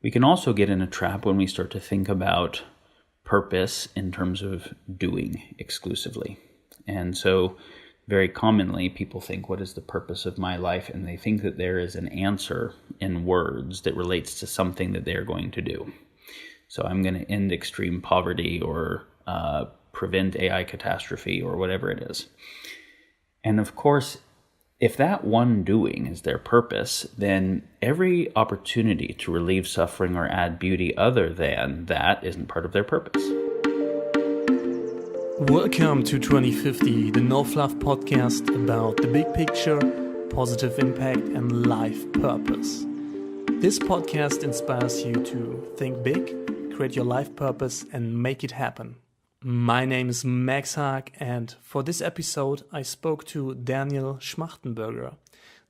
We can also get in a trap when we start to think about purpose in terms of doing exclusively. And so very commonly people think, what is the purpose of my life? And they think that there is an answer in words that relates to something that they're going to do. So I'm going to end extreme poverty or prevent AI catastrophe or whatever it is. And of course, if that one doing is their purpose, then every opportunity to relieve suffering or add beauty other than that isn't part of their purpose. Welcome to 2050, the No Fluff podcast about the big picture, positive impact, and life purpose. This podcast inspires you to think big, create your life purpose, and make it happen. My name is Max Haag, and for this episode I spoke to Daniel Schmachtenberger.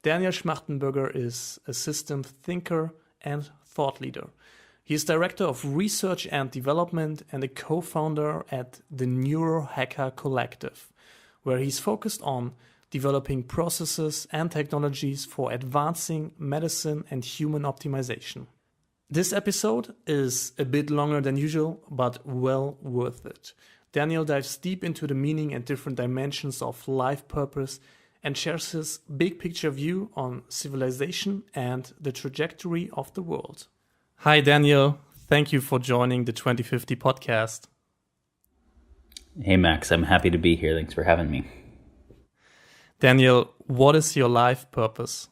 Daniel Schmachtenberger is a system thinker and thought leader. He is Director of Research and Development and a co-founder at the Neurohacker Collective, where he's focused on developing processes and technologies for advancing medicine and human optimization. This episode is a bit longer than usual, but well worth it. Daniel dives deep into the meaning and different dimensions of life purpose and shares his big picture view on civilization and the trajectory of the world. Hi, Daniel. Thank you for joining the 2050 podcast. Hey, Max. I'm happy to be here. Thanks for having me. Daniel, what is your life purpose?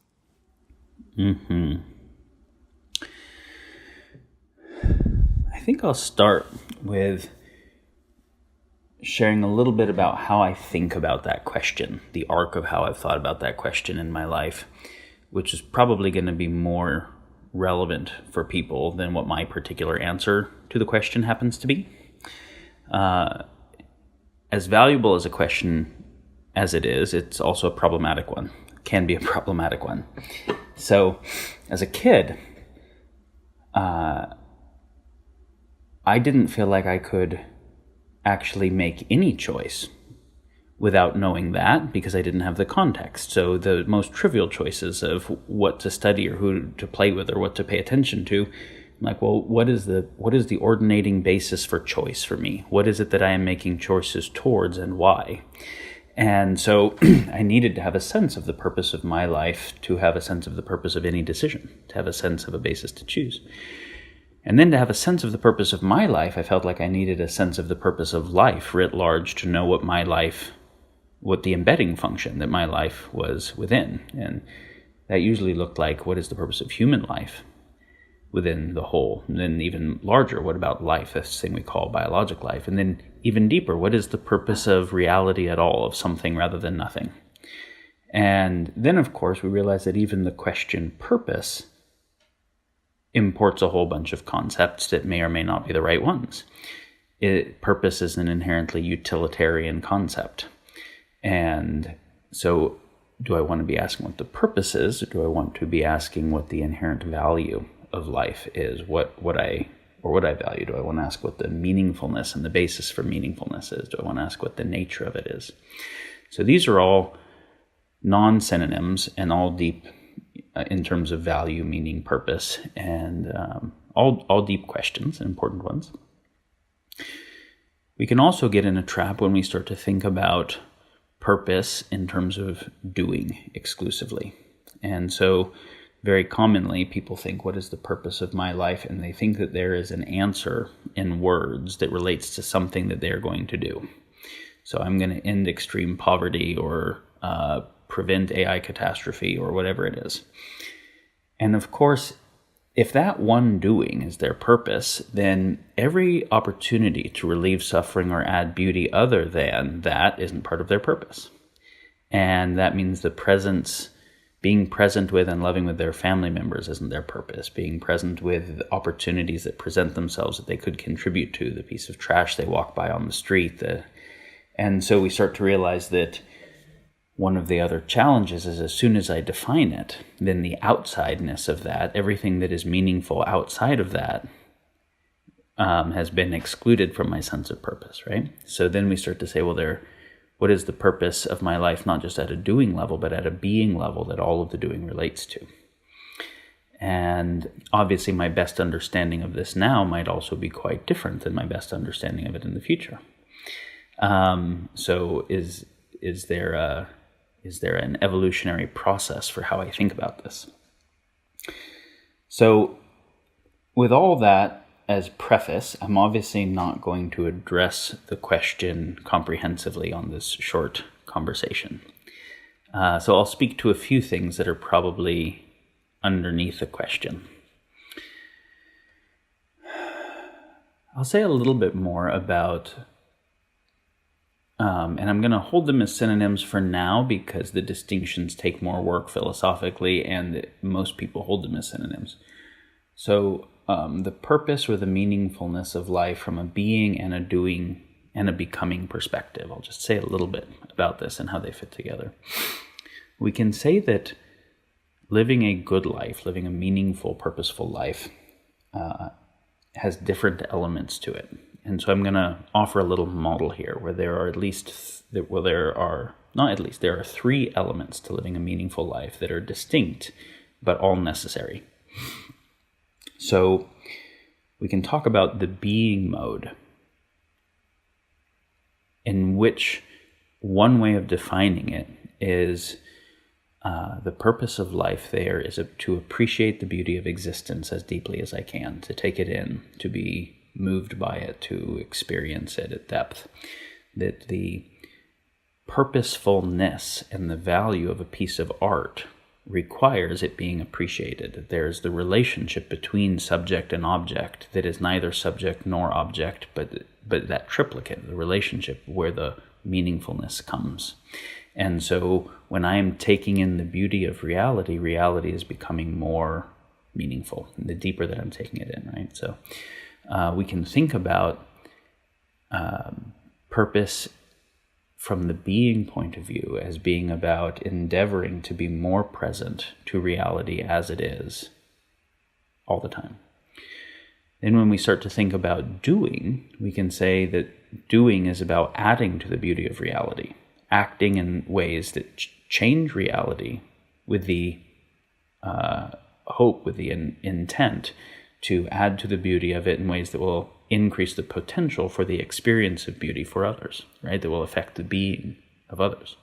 I think I'll start with sharing a little bit about how I think about that question, the arc of how I've thought about that question in my life, which is probably going to be more relevant for people than what my particular answer to the question happens to be. As valuable as a question as it is, it's also a problematic one, can be a problematic one. So as a kid, I didn't feel like I could actually make any choice without knowing that because I didn't have the context. So the most trivial choices of what to study or who to play with or what to pay attention to, I'm like, well, what is the ordinating basis for choice for me? What is it that I am making choices towards and why? And so I needed to have a sense of the purpose of my life, to have a sense of the purpose of any decision, to have a sense of a basis to choose. And then to have a sense of the purpose of my life, I felt like I needed a sense of the purpose of life writ large to know what the embedding function that my life was within. And that usually looked like, what is the purpose of human life within the whole? And then even larger, what about life, this thing we call biologic life? And then even deeper, what is the purpose of reality at all, of something rather than nothing? And then, of course, we realized that even the question purpose imports a whole bunch of concepts that may or may not be the right ones. Purpose is an inherently utilitarian concept. And so do I want to be asking what the purpose is, or do I want to be asking what the inherent value of life is? What I value? Do I want to ask what the meaningfulness and the basis for meaningfulness is? Do I want to ask what the nature of it is? So these are all non-synonyms and all deep in terms of value, meaning, purpose, and all deep questions, important ones. We can also get in a trap when we start to think about purpose in terms of doing exclusively. And so very commonly people think, what is the purpose of my life? And they think that there is an answer in words that relates to something that they're going to do. So I'm going to end extreme poverty or prevent AI catastrophe or whatever it is. And of course, if that one doing is their purpose, then every opportunity to relieve suffering or add beauty other than that isn't part of their purpose. And that means being present with and loving with their family members isn't their purpose. Being present with opportunities that present themselves that they could contribute to, the piece of trash they walk by on the street. And so we start to realize that one of the other challenges is as soon as I define it, then the outsideness of that, everything that is meaningful outside of that, has been excluded from my sense of purpose, right? So then we start to say, well, what is the purpose of my life, not just at a doing level, but at a being level that all of the doing relates to? And obviously my best understanding of this now might also be quite different than my best understanding of it in the future. So is there an evolutionary process for how I think about this? So with all that as preface, I'm obviously not going to address the question comprehensively on this short conversation. So I'll speak to a few things that are probably underneath the question. I'll say a little bit more about, and I'm going to hold them as synonyms for now because the distinctions take more work philosophically and most people hold them as synonyms. So the purpose or the meaningfulness of life from a being and a doing and a becoming perspective. I'll just say a little bit about this and how they fit together. We can say that living a good life, living a meaningful, purposeful life, has different elements to it. And so I'm going to offer a little model here where there are there are three elements to living a meaningful life that are distinct, but all necessary. So we can talk about the being mode, in which one way of defining it is the purpose of life there is to appreciate the beauty of existence as deeply as I can, to take it in, to be moved by it, to experience it at depth. That the purposefulness and the value of a piece of art requires it being appreciated. There's the relationship between subject and object that is neither subject nor object, but that triplicate, the relationship where the meaningfulness comes. And so when I'm taking in the beauty of reality, reality is becoming more meaningful, the deeper that I'm taking it in, right? So we can think about purpose from the being point of view as being about endeavoring to be more present to reality as it is all the time. Then when we start to think about doing, we can say that doing is about adding to the beauty of reality, acting in ways that change reality with the hope, with the intent to add to the beauty of it in ways that will increase the potential for the experience of beauty for others, right? That will affect the being of others.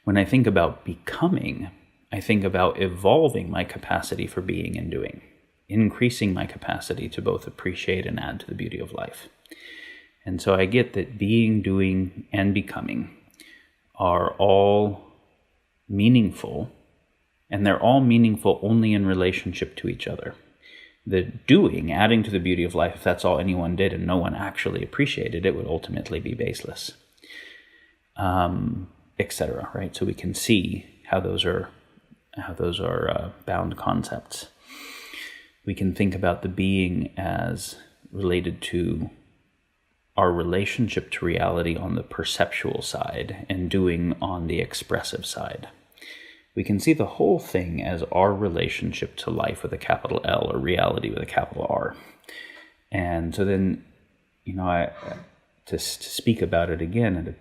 When I think about becoming, I think about evolving my capacity for being and doing, increasing my capacity to both appreciate and add to the beauty of life. And so I get that being, doing, and becoming are all meaningful, and they're all meaningful only in relationship to each other. The doing, adding to the beauty of life, if that's all anyone did and no one actually appreciated it, would ultimately be baseless, etc. Right? So we can see how those are bound concepts. We can think about the being as related to our relationship to reality on the perceptual side and doing on the expressive side. We can see the whole thing as our relationship to life with a capital L or reality with a capital R. And so then, to speak about it again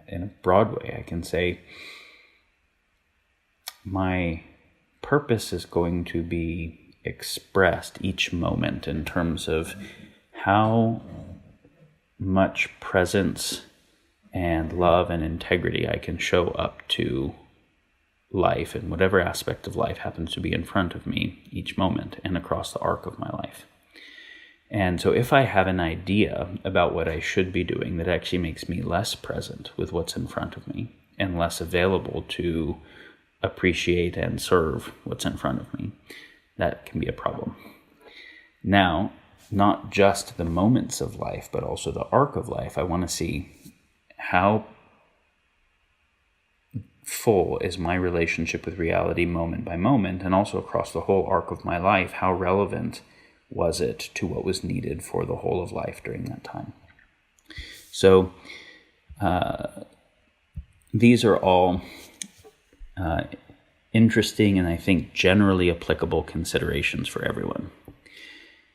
in a broad way, I can say my purpose is going to be expressed each moment in terms of how much presence and love and integrity I can show up to life and whatever aspect of life happens to be in front of me each moment and across the arc of my life. And so if I have an idea about what I should be doing that actually makes me less present with what's in front of me and less available to appreciate and serve what's in front of me, that can be a problem. Now, not just the moments of life, but also the arc of life, I want to see how full is my relationship with reality moment by moment, and also across the whole arc of my life, how relevant was it to what was needed for the whole of life during that time. So these are all interesting and I think generally applicable considerations for everyone.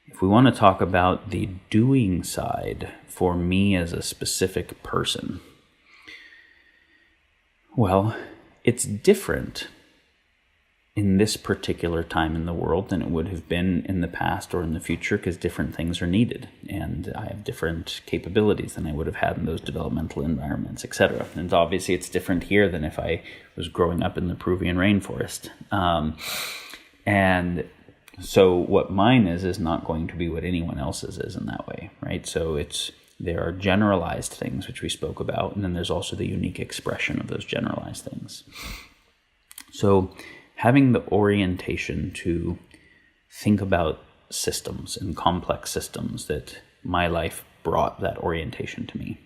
If we want to talk about the doing side for me as a specific person, well, it's different in this particular time in the world than it would have been in the past or in the future, because different things are needed, and I have different capabilities than I would have had in those developmental environments, etc. And obviously it's different here than if I was growing up in the Peruvian rainforest. And so what mine is not going to be what anyone else's is in that way, right? So there are generalized things which we spoke about, and then there's also the unique expression of those generalized things. So having the orientation to think about systems and complex systems, that my life brought that orientation to me.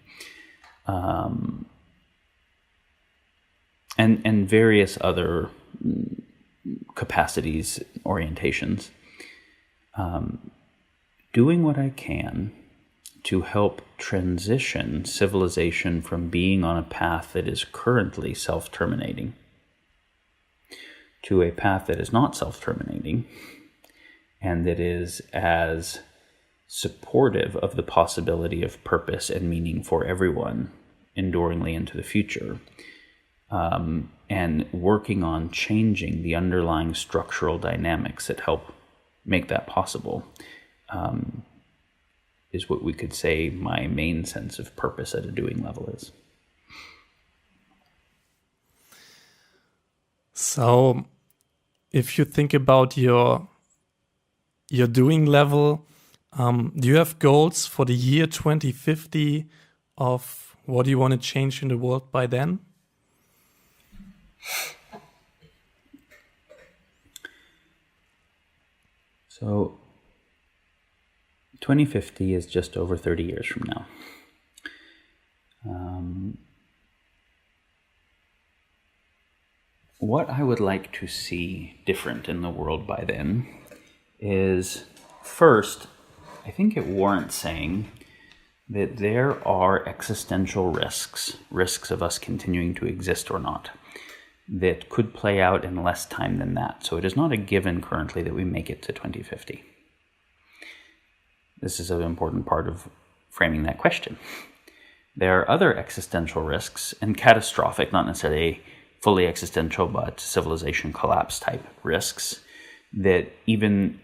And various other capacities, orientations. Doing what I can to help transition civilization from being on a path that is currently self-terminating to a path that is not self-terminating, and that is as supportive of the possibility of purpose and meaning for everyone enduringly into the future, and working on changing the underlying structural dynamics that help make that possible, is what we could say my main sense of purpose at a doing level is. So if you think about your doing level, do you have goals for the year 2050 of what you want to change in the world by then? So 2050 is just over 30 years from now. What I would like to see different in the world by then is, first, I think it warrants saying that there are existential risks of us continuing to exist or not, that could play out in less time than that. So it is not a given currently that we make it to 2050. This is an important part of framing that question. There are other existential risks, and catastrophic, not necessarily fully existential, but civilization collapse type risks, that even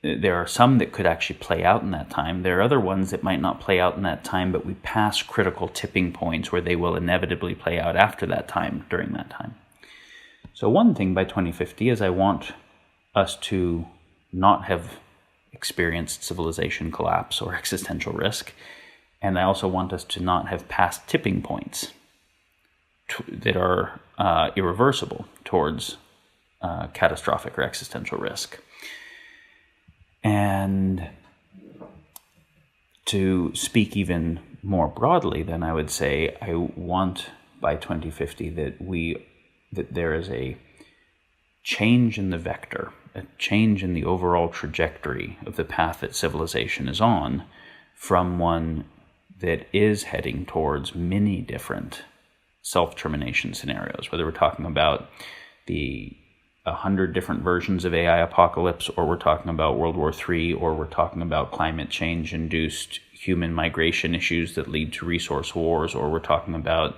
there are some that could actually play out in that time. There are other ones that might not play out in that time, but we pass critical tipping points where they will inevitably play out after that time, during that time. So one thing by 2050 is I want us to not have experienced civilization collapse or existential risk, and I also want us to not have passed tipping points that are irreversible towards catastrophic or existential risk. And to speak even more broadly, then I would say I want by 2050 that there is a change in the vector, a change in the overall trajectory of the path that civilization is on, from one that is heading towards many different self-termination scenarios, whether we're talking about the 100 different versions of AI apocalypse, or we're talking about World War III, or we're talking about climate change-induced human migration issues that lead to resource wars, or we're talking about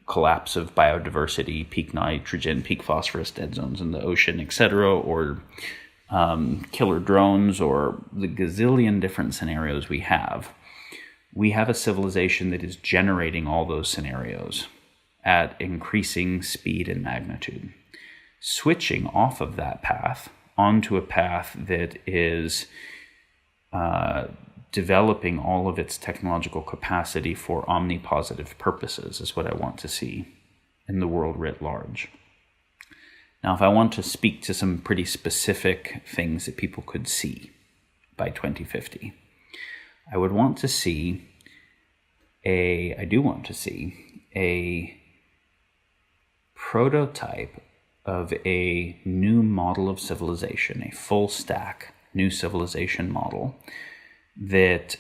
collapse of biodiversity, peak nitrogen, peak phosphorus, dead zones in the ocean, etc., or killer drones, or the gazillion different scenarios we have. We have a civilization that is generating all those scenarios at increasing speed and magnitude. Switching off of that path onto a path that is developing all of its technological capacity for omnipositive purposes is what I want to see in the world writ large. Now, if I want to speak to some pretty specific things that people could see by 2050, I want to see a prototype of a new model of civilization, a full stack new civilization model that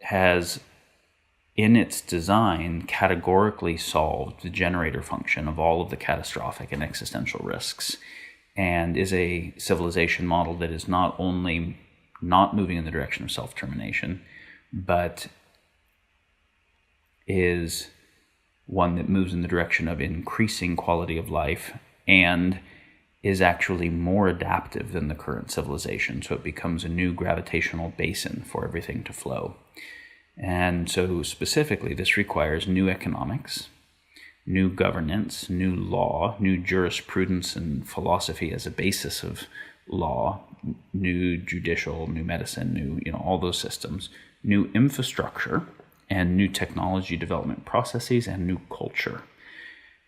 has in its design categorically solved the generator function of all of the catastrophic and existential risks, and is a civilization model that is not only not moving in the direction of self-termination, but is one that moves in the direction of increasing quality of life and is actually more adaptive than the current civilization. So it becomes a new gravitational basin for everything to flow. And so specifically, this requires new economics, new governance, new law, new jurisprudence and philosophy as a basis of law, new judicial, new medicine, new, all those systems, new infrastructure, and new technology development processes, and new culture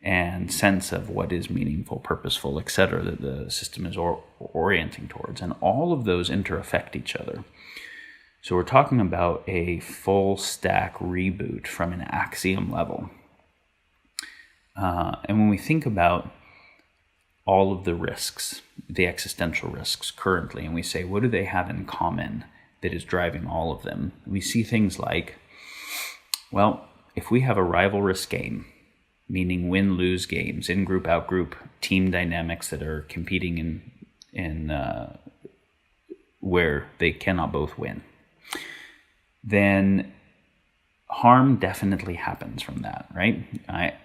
and sense of what is meaningful, purposeful, etc., that the system is orienting towards. And all of those interaffect each other. So we're talking about a full stack reboot from an axiom level. And when we think about all of the risks, the existential risks currently, and we say, what do they have in common that is driving all of them? We see things like, well, if we have a rivalrous game, meaning win-lose games, in-group, out-group, team dynamics that are competing in where they cannot both win, then harm definitely happens from that, right?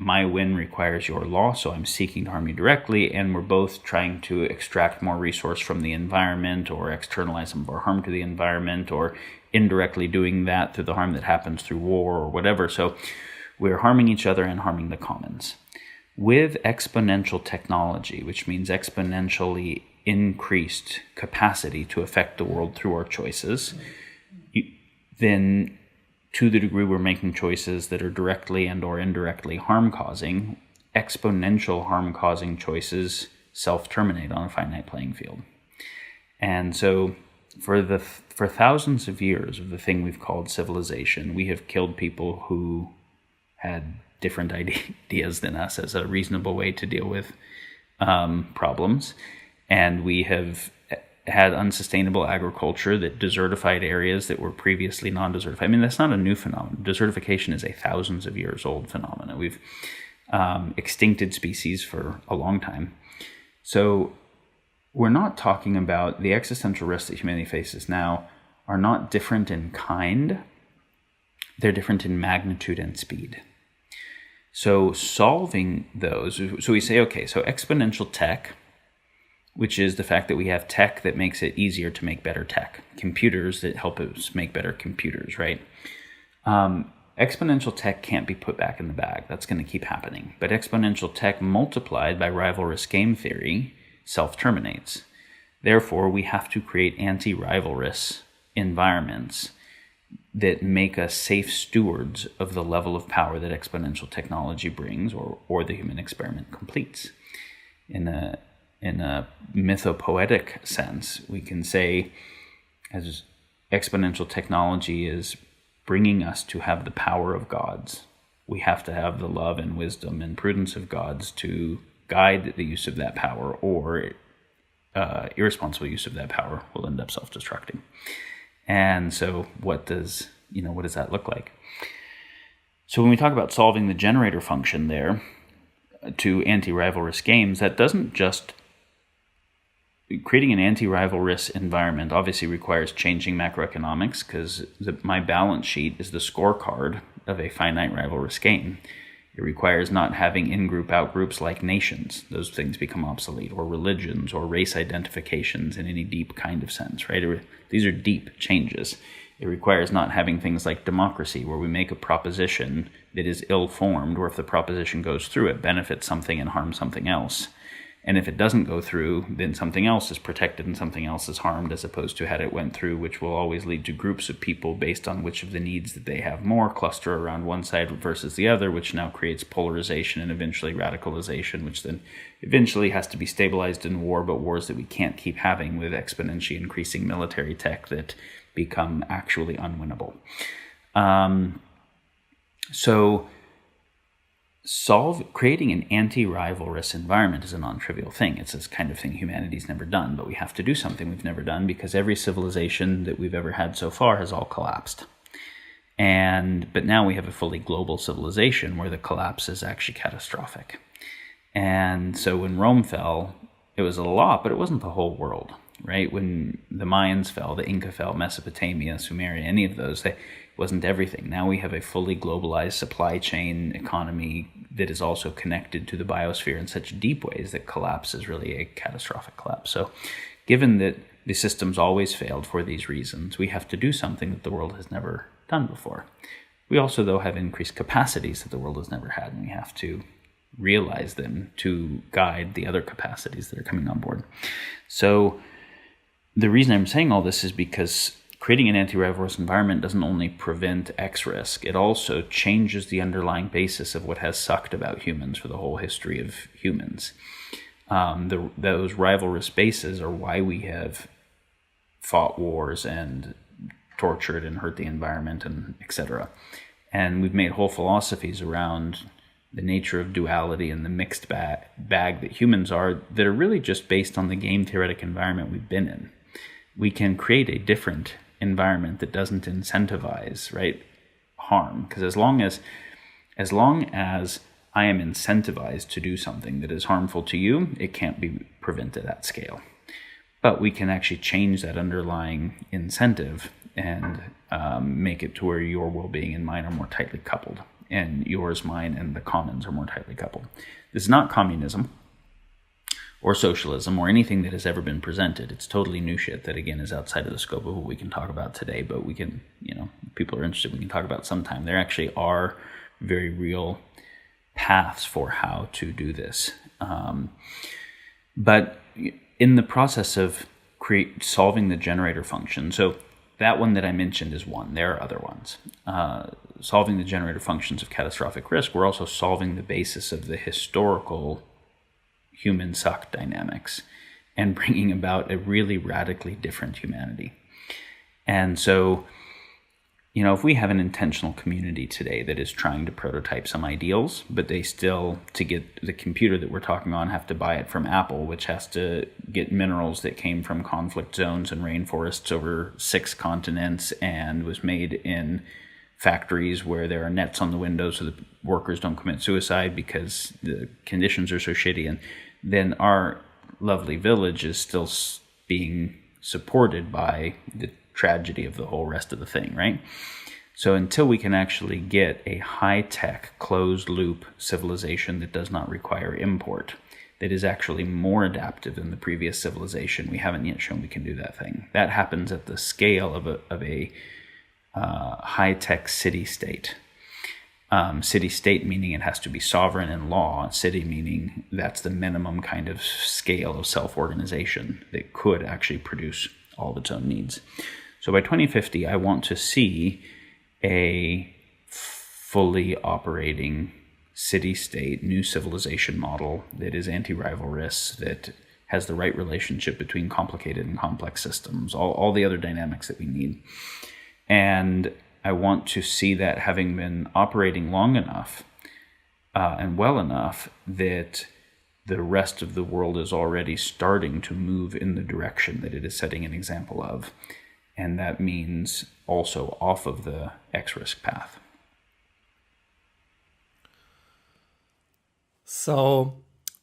My win requires your loss, so I'm seeking to harm you directly, and we're both trying to extract more resource from the environment or externalize some of our harm to the environment, or indirectly doing that through the harm that happens through war or whatever. So we're harming each other and harming the commons. With exponential technology, which means exponentially increased capacity to affect the world through our choices, then to the degree we're making choices that are directly and or indirectly harm-causing, exponential harm-causing choices self-terminate on a finite playing field. And so for thousands of years of the thing we've called civilization, we have killed people who had different ideas than us as a reasonable way to deal with problems. And we have had unsustainable agriculture that desertified areas that were previously non-desertified. I mean, that's not a new phenomenon. Desertification is a thousands of years old phenomenon. We've extincted species for a long time. So we're not talking about the existential risks that humanity faces now are not different in kind. They're different in magnitude and speed. So solving those, so we say, okay, so exponential tech, which is the fact that we have tech that makes it easier to make better tech, computers that help us make better computers, right? Exponential tech can't be put back in the bag. That's going to keep happening. But exponential tech multiplied by rivalrous game theory self-terminates. Therefore, we have to create anti-rivalrous environments that make us safe stewards of the level of power that exponential technology brings or the human experiment completes. In a mythopoetic sense, we can say, as exponential technology is bringing us to have the power of gods, we have to have the love and wisdom and prudence of gods to guide the use of that power, or irresponsible use of that power will end up self-destructing. And so what does that look like? So when we talk about solving the generator function there to anti-rivalrous games, that doesn't just creating an anti-rivalrous environment obviously requires changing macroeconomics, because my balance sheet is the scorecard of a finite rivalrous game. It requires not having in-group, out-groups like nations. Those things become obsolete, or religions, or race identifications in any deep kind of sense, right? These are deep changes. It requires not having things like democracy, where we make a proposition that is ill-formed, where if the proposition goes through, it benefits something and harms something else. And if it doesn't go through, then something else is protected and something else is harmed, as opposed to had it went through, which will always lead to groups of people based on which of the needs that they have more cluster around one side versus the other, which now creates polarization and eventually radicalization, which then eventually has to be stabilized in war, but wars that we can't keep having with exponentially increasing military tech that become actually unwinnable. Creating an anti-rivalrous environment is a non-trivial thing. It's this kind of thing humanity's never done, but we have to do something we've never done, because every civilization that we've ever had so far has all collapsed. But now we have a fully global civilization where the collapse is actually catastrophic. And so when Rome fell, it was a lot, but it wasn't the whole world, right? When the Mayans fell, the Inca fell, Mesopotamia, Sumeria, any of those, it wasn't everything. Now we have a fully globalized supply chain economy that is also connected to the biosphere in such deep ways that collapse is really a catastrophic collapse. So given that the system's always failed for these reasons, we have to do something that the world has never done before. We also, though, have increased capacities that the world has never had, and we have to realize them to guide the other capacities that are coming on board. So the reason I'm saying all this is because creating an anti-rival risk environment doesn't only prevent X risk, it also changes the underlying basis of what has sucked about humans for the whole history of humans. Those rival risk bases are why we have fought wars and tortured and hurt the environment, and etc. And we've made whole philosophies around the nature of duality and the mixed bag that humans are, that are really just based on the game theoretic environment we've been in. We can create a different environment that doesn't incentivize, right, harm. Because as long as I am incentivized to do something that is harmful to you, it can't be prevented at scale. But we can actually change that underlying incentive and make it to where your well-being and mine are more tightly coupled, and yours, mine, and the commons are more tightly coupled. This is not communism or socialism or anything that has ever been presented. It's totally new shit that, again, is outside of the scope of what we can talk about today, but we can, if people are interested, we can talk about sometime. There actually are very real paths for how to do this. But in the process of solving the generator function, so that one that I mentioned is one. There are other ones. Solving the generator functions of catastrophic risk, we're also solving the basis of the historical human suck dynamics and bringing about a really radically different humanity. And so, if we have an intentional community today that is trying to prototype some ideals, but they still, to get the computer that we're talking on, have to buy it from Apple, which has to get minerals that came from conflict zones and rainforests over 6 continents and was made in factories where there are nets on the windows so the workers don't commit suicide because the conditions are so shitty. And then our lovely village is still being supported by the tragedy of the whole rest of the thing, right? So until we can actually get a high-tech, closed-loop civilization that does not require import, that is actually more adaptive than the previous civilization, we haven't yet shown we can do that thing. That happens at the scale of a high-tech city-state. City-state meaning it has to be sovereign in law. City meaning that's the minimum kind of scale of self-organization that could actually produce all of its own needs. So by 2050, I want to see a fully operating city-state new civilization model that is anti-rival risks, that has the right relationship between complicated and complex systems, all the other dynamics that we need. And I want to see that having been operating long enough and well enough that the rest of the world is already starting to move in the direction that it is setting an example of. And that means also off of the X-risk path. So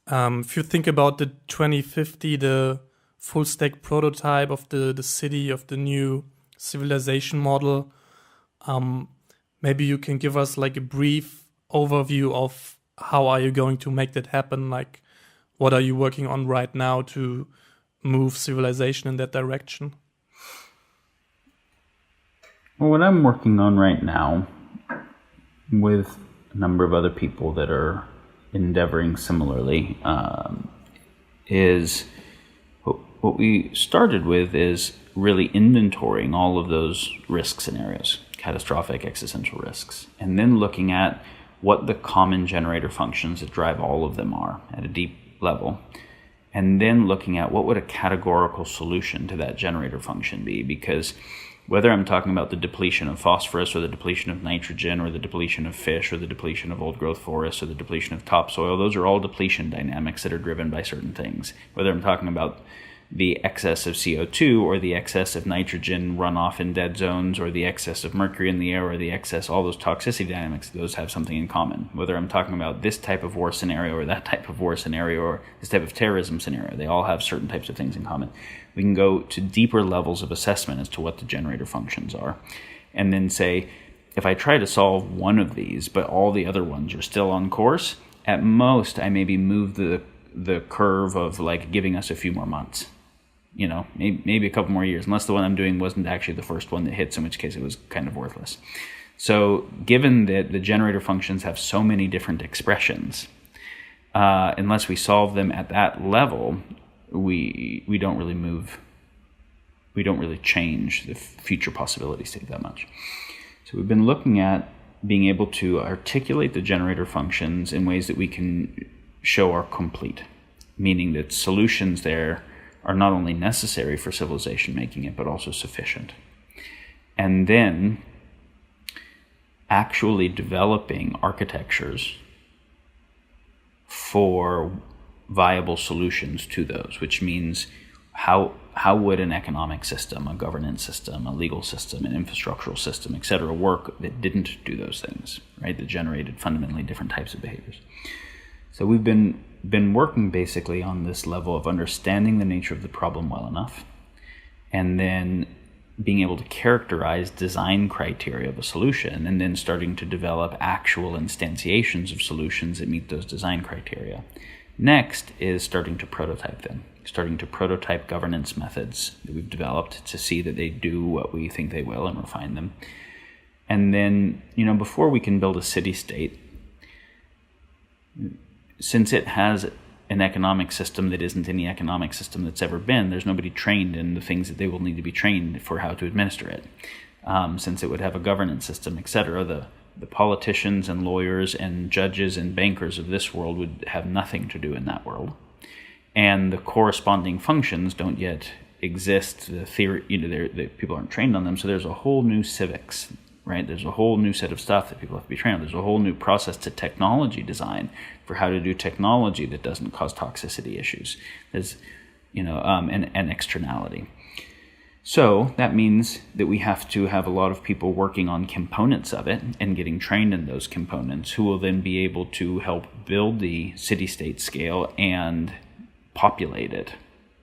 if you think about the 2050, the full stack prototype of the city, of the new civilization model, maybe you can give us like a brief overview of how are you going to make that happen? Like, what are you working on right now to move civilization in that direction? Well, what I'm working on right now with a number of other people that are endeavoring similarly is what we started with is really inventorying all of those risk scenarios, catastrophic existential risks, and then looking at what the common generator functions that drive all of them are at a deep level, and then looking at what would a categorical solution to that generator function be, because whether I'm talking about the depletion of phosphorus or the depletion of nitrogen or the depletion of fish or the depletion of old growth forests or the depletion of topsoil, those are all depletion dynamics that are driven by certain things. Whether I'm talking about the excess of CO2 or the excess of nitrogen runoff in dead zones or the excess of mercury in the air or the excess, all those toxicity dynamics, those have something in common. Whether I'm talking about this type of war scenario or that type of war scenario or this type of terrorism scenario, they all have certain types of things in common. We can go to deeper levels of assessment as to what the generator functions are and then say, if I try to solve one of these, but all the other ones are still on course, at most I maybe move the curve of like giving us a few more months. Maybe a couple more years, unless the one I'm doing wasn't actually the first one that hits, in which case it was kind of worthless. So given that the generator functions have so many different expressions, unless we solve them at that level, we don't really move, we don't really change the future possibility state that much. So we've been looking at being able to articulate the generator functions in ways that we can show are complete, meaning that solutions there are not only necessary for civilization making it, but also sufficient. And then actually developing architectures for viable solutions to those, which means how would an economic system, a governance system, a legal system, an infrastructural system, etc., work that didn't do those things, right? That generated fundamentally different types of behaviors. So we've been working basically on this level of understanding the nature of the problem well enough, and then being able to characterize design criteria of a solution, and then starting to develop actual instantiations of solutions that meet those design criteria. Next is starting to prototype them, starting to prototype governance methods that we've developed to see that they do what we think they will and refine them. And then, before we can build a city-state, since it has an economic system that isn't any economic system that's ever been, there's nobody trained in the things that they will need to be trained for how to administer it. Since it would have a governance system, etc., the politicians and lawyers and judges and bankers of this world would have nothing to do in that world. And the corresponding functions don't yet exist. The theory, the people aren't trained on them, so there's a whole new civics, right? There's a whole new set of stuff that people have to be trained on. There's a whole new process to technology design for how to do technology that doesn't cause toxicity issues. There's, an externality. So that means that we have to have a lot of people working on components of it and getting trained in those components, who will then be able to help build the city-state scale and populate it,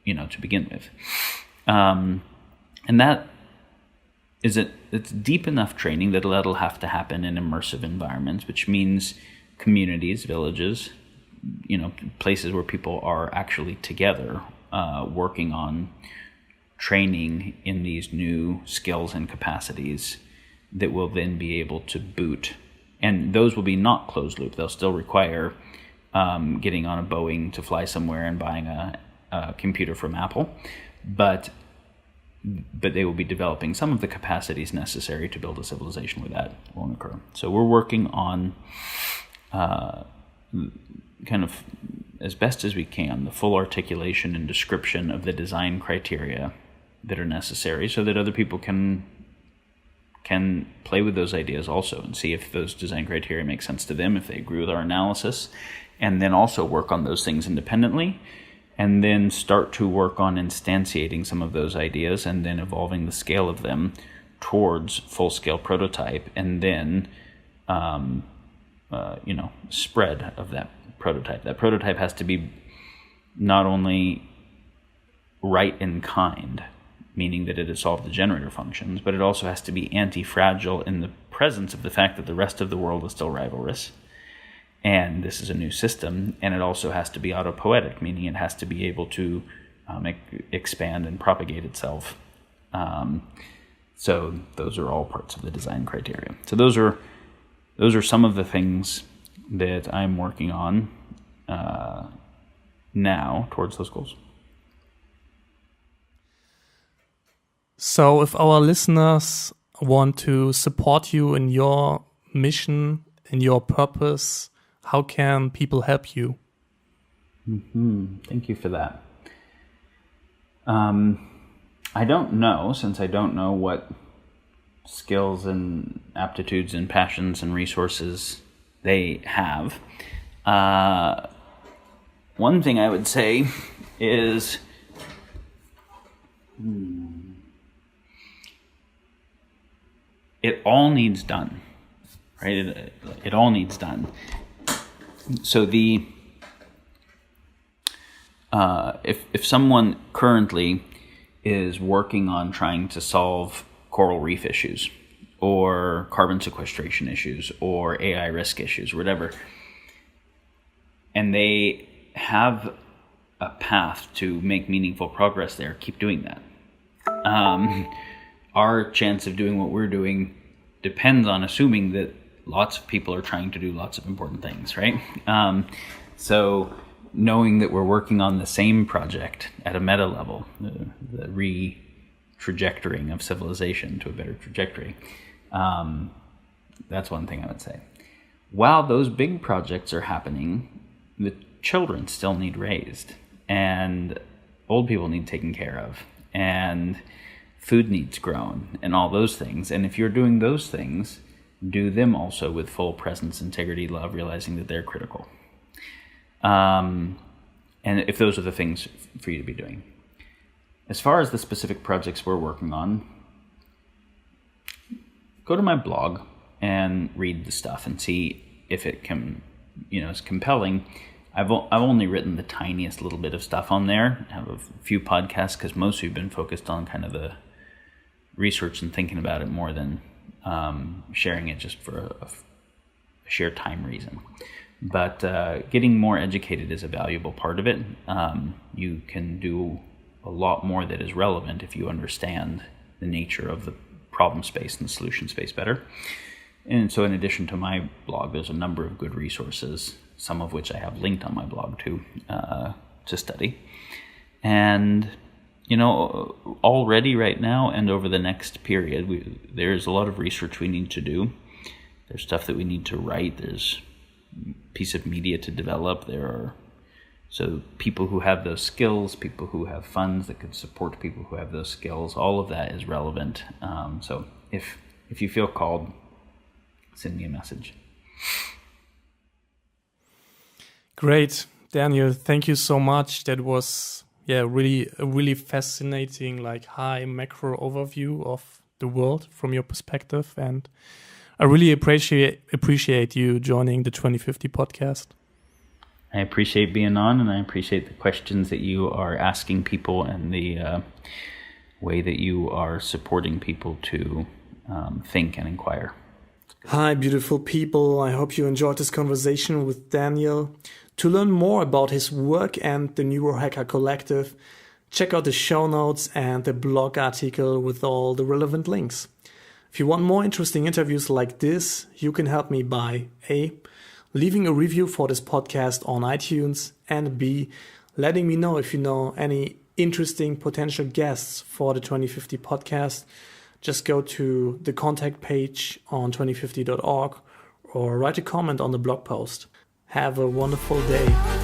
to begin with. And that it's deep enough training that that'll have to happen in immersive environments, which means communities, villages, places where people are actually together, working on training in these new skills and capacities that will then be able to boot. And those will be not closed loop. They'll still require getting on a Boeing to fly somewhere and buying a computer from Apple, but they will be developing some of the capacities necessary to build a civilization where that won't occur. So we're working on kind of, as best as we can, the full articulation and description of the design criteria that are necessary, so that other people can play with those ideas also and see if those design criteria make sense to them, if they agree with our analysis, and then also work on those things independently, and then start to work on instantiating some of those ideas and then evolving the scale of them towards full-scale prototype, and then spread of that prototype. That prototype has to be not only right in kind, meaning that it has solved the generator functions, but it also has to be anti-fragile in the presence of the fact that the rest of the world is still rivalrous, and this is a new system. And it also has to be autopoietic, meaning it has to be able to expand and propagate itself. So those are all parts of the design criteria. So those are some of the things that I'm working on now towards those goals. So if our listeners want to support you in your mission, in your purpose, how can people help you? Thank you for that. I don't know, since I don't know what skills and aptitudes and passions and resources they have. One thing I would say is it all needs done, right? It all needs done. So if someone currently is working on trying to solve coral reef issues, or carbon sequestration issues or AI risk issues, or whatever. And they have a path to make meaningful progress there. Keep doing that. Our chance of doing what we're doing depends on assuming that lots of people are trying to do lots of important things, right? So knowing that we're working on the same project at a meta level, the re-trajectorying of civilization to a better trajectory, that's one thing I would say. While those big projects are happening, the children still need raised, and old people need taken care of, and food needs grown, and all those things. And if you're doing those things, do them also with full presence, integrity, love, realizing that they're critical. And if those are the things for you to be doing. As far as the specific projects we're working on, go to my blog and read the stuff and see if it can, is compelling. I've only written the tiniest little bit of stuff on there. I have a few podcasts because mostly we've been focused on kind of the research and thinking about it more than sharing it just for a sheer time reason. But getting more educated is a valuable part of it. You can do a lot more that is relevant if you understand the nature of the problem space and the solution space better. And so in addition to my blog, there's a number of good resources, some of which I have linked on my blog to study. And already right now and over the next period, there's a lot of research we need to do. There's stuff that we need to write. There's piece of media to develop. So people who have those skills, people who have funds that could support people who have those skills, all of that is relevant. So if you feel called, send me a message. Great, Daniel. Thank you so much. That was a really fascinating, high macro overview of the world from your perspective, and I really appreciate you joining the 2050 podcast. I appreciate being on, and I appreciate the questions that you are asking people and the way that you are supporting people to think and inquire. Hi, beautiful people. I hope you enjoyed this conversation with Daniel. To learn more about his work and the Neurohacker Collective, check out the show notes and the blog article with all the relevant links. If you want more interesting interviews like this, you can help me by A, leaving a review for this podcast on iTunes, and B, letting me know if you know any interesting potential guests for the 2050 podcast. Just go to the contact page on 2050.org or write a comment on the blog post. Have a wonderful day.